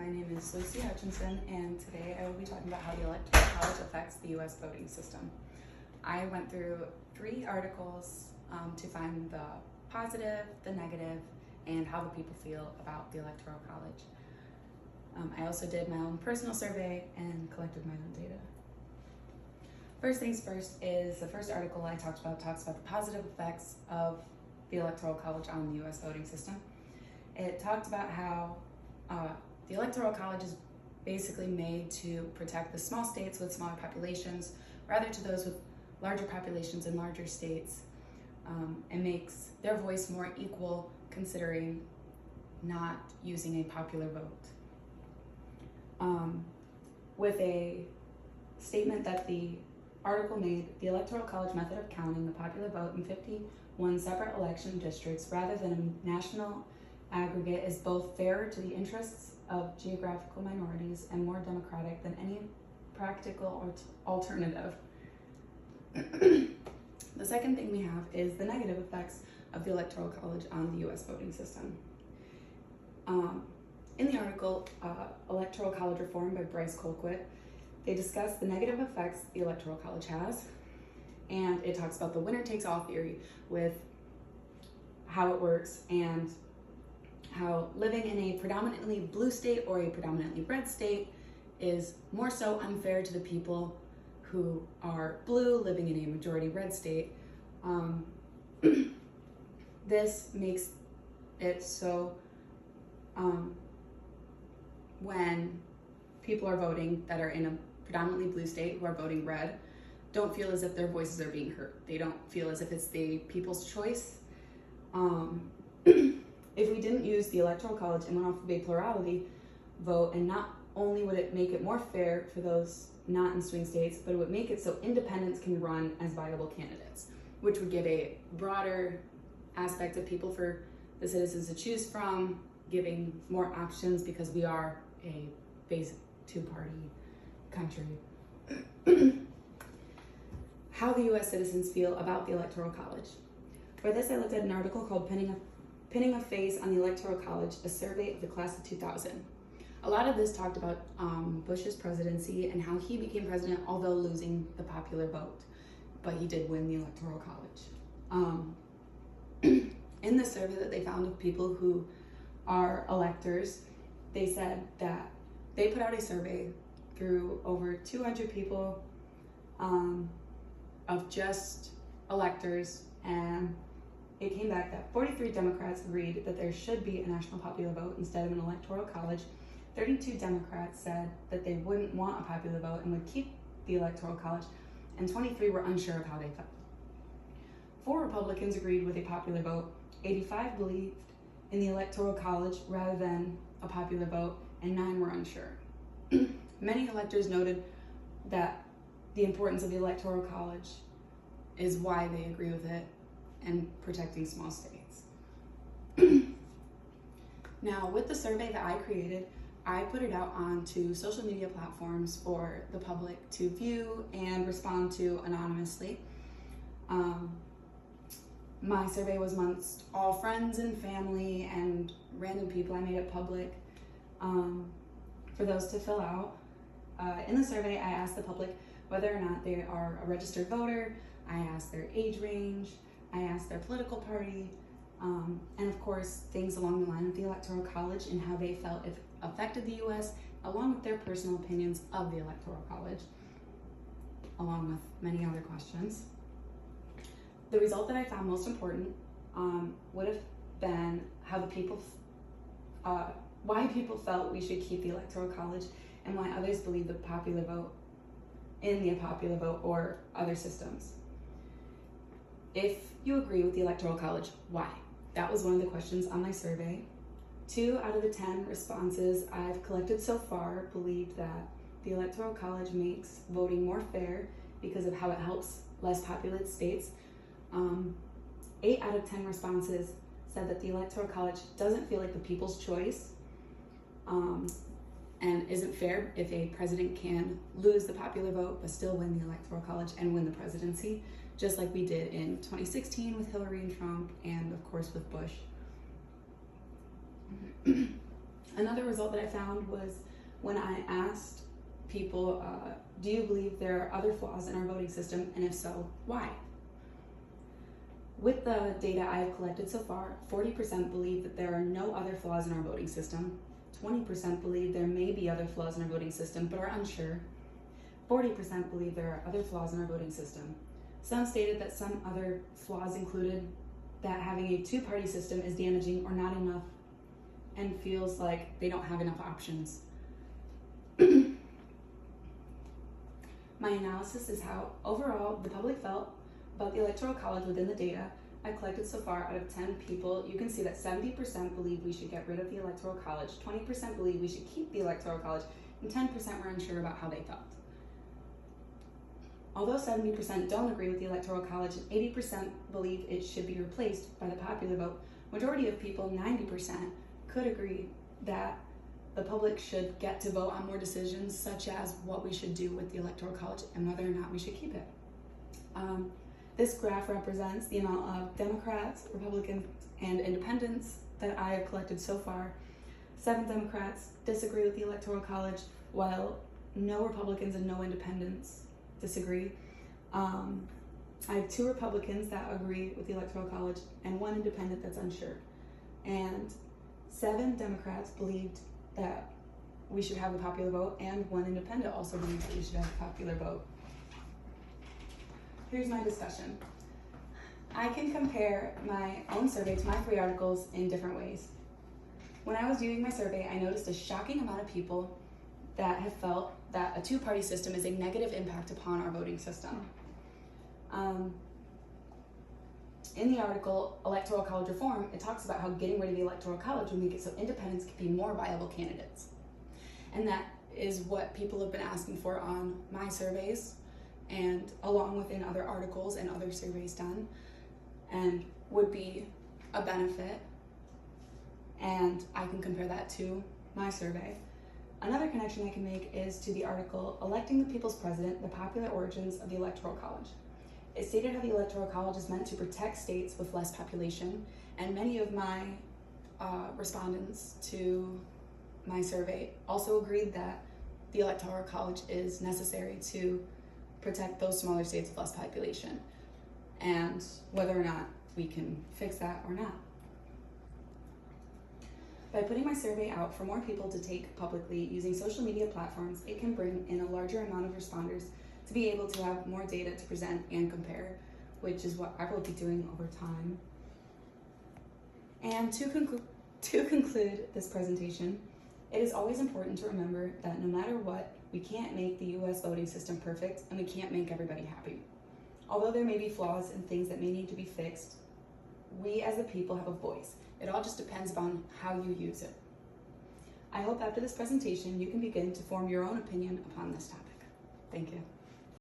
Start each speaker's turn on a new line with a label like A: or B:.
A: name is Lucy Hutchinson, and today I will be talking about how the Electoral College affects the U.S. voting system. I went through 3 articles to find the positive, the negative, and how the people feel about the Electoral College. I also did my own personal survey and collected my own data. First things first is the first article I talks about the positive effects of the Electoral College on the U.S. voting system. It talked about how the Electoral College is basically made to protect the small states with smaller populations, rather to those with larger populations in larger states, and makes their voice more equal considering not using a popular vote. With a statement that the article made, the Electoral College method of counting the popular vote in 51 separate election districts rather than a national aggregate is both fairer to the interests of geographical minorities and more democratic than any practical alternative. The second thing we have is the negative effects of the Electoral College on the U.S. voting system. In the article, Electoral College Reform by Bryce Colquitt, they discuss the negative effects the Electoral College has, and it talks about the winner-takes-all theory with how it works and how living in a predominantly blue state or a predominantly red state is more so unfair to the people who are blue living in a majority red state. This makes it so when people are voting that are in a predominantly blue state who are voting red don't feel as if their voices are being heard. They don't feel as if it's the people's choice. If we didn't use the Electoral College and went off of a plurality vote, and not only would it make it more fair for those not in swing states, but it would make it so independents can run as viable candidates, which would give a broader aspect of people for the citizens to choose from, giving more options because we are a basic 2-party country. How the U.S. citizens feel about the Electoral College. For this, I looked at an article called Pinning a Face on the Electoral College, a survey of the class of 2000. A lot of this talked about Bush's presidency and how he became president, although losing the popular vote, but he did win the Electoral College. In the survey that they found of people who are electors, they said that they put out a survey through over 200 people of just electors, and it came back that 43 Democrats agreed that there should be a national popular vote instead of an electoral college. 32 Democrats said that they wouldn't want a popular vote and would keep the electoral college, and 23 were unsure of how they felt. 4 Republicans agreed with a popular vote, 85 believed in the electoral college rather than a popular vote, and 9 were unsure. Many electors noted that the importance of the electoral college is why they agree with it and protecting small states. Now, with the survey that I created, I put it out onto social media platforms for the public to view and respond to anonymously. My survey was amongst all friends and family and random people. I made it public for those to fill out. In the survey, I asked the public whether or not they are a registered voter. I asked their age range. I asked their political party, and of course, things along the line of the Electoral College and how they felt it affected the U.S., along with their personal opinions of the Electoral College, along with many other questions. The result that I found most important would have been how the people, why people felt we should keep the Electoral College and why others believe the popular vote in the popular vote or other systems. If you agree with the Electoral College, why? That was one of the questions on my survey. 2 out of the 10 responses I've collected so far believed that the Electoral College makes voting more fair because of how it helps less populated states. 8 out of 10 responses said that the Electoral College doesn't feel like the people's choice and isn't fair if a president can lose the popular vote but still win the Electoral College and win the presidency, just like we did in 2016 with Hillary and Trump, and of course with Bush. Another result that I found was when I asked people, do you believe there are other flaws in our voting system, and if so, why? With the data I have collected so far, 40% believe that there are no other flaws in our voting system, 20% believe there may be other flaws in our voting system but are unsure, 40% believe there are other flaws in our voting system. Some stated that some other flaws included that having a two-party system is damaging or not enough and feels like they don't have enough options. My analysis is how overall the public felt about the Electoral College within the data I collected so far. Out of 10 people, you can see that 70% believe we should get rid of the Electoral College, 20% believe we should keep the Electoral College, and 10% were unsure about how they felt. Although 70% don't agree with the Electoral College and 80% believe it should be replaced by the popular vote, majority of people, 90%, could agree that the public should get to vote on more decisions, such as what we should do with the Electoral College and whether or not we should keep it. This graph represents the amount of Democrats, Republicans, and Independents that I have collected so far. 7 Democrats disagree with the Electoral College, while no Republicans and no Independents disagree. I have 2 Republicans that agree with the Electoral College and 1 Independent that's unsure. And 7 Democrats believed that we should have a popular vote, and 1 Independent also believes that we should have a popular vote. Here's my discussion. I can compare my own survey to my 3 articles in different ways. When I was doing my survey, I noticed a shocking amount of people that have felt that a two-party system is a negative impact upon our voting system. In the article, Electoral College Reform, it talks about how getting rid of the Electoral College would make it so independents could be more viable candidates. And that is what people have been asking for on my surveys, and along with in other articles and other surveys done, and would be a benefit. And I can compare that to my survey. Another connection I can make is to the article, Electing the People's President, the Popular Origins of the Electoral College. It stated how the Electoral College is meant to protect states with less population, and many of my respondents to my survey also agreed that the Electoral College is necessary to protect those smaller states with less population, and whether or not we can fix that or not. By putting my survey out for more people to take publicly using social media platforms, it can bring in a larger amount of responders to be able to have more data to present and compare, which is what I will be doing over time. And to conclude this presentation, it is always important to remember that no matter what, we can't make the US voting system perfect, and we can't make everybody happy. Although there may be flaws and things that may need to be fixed, we as a people have a voice. It all just depends upon how you use it. I hope after this presentation you can begin to form your own opinion upon this topic. Thank you.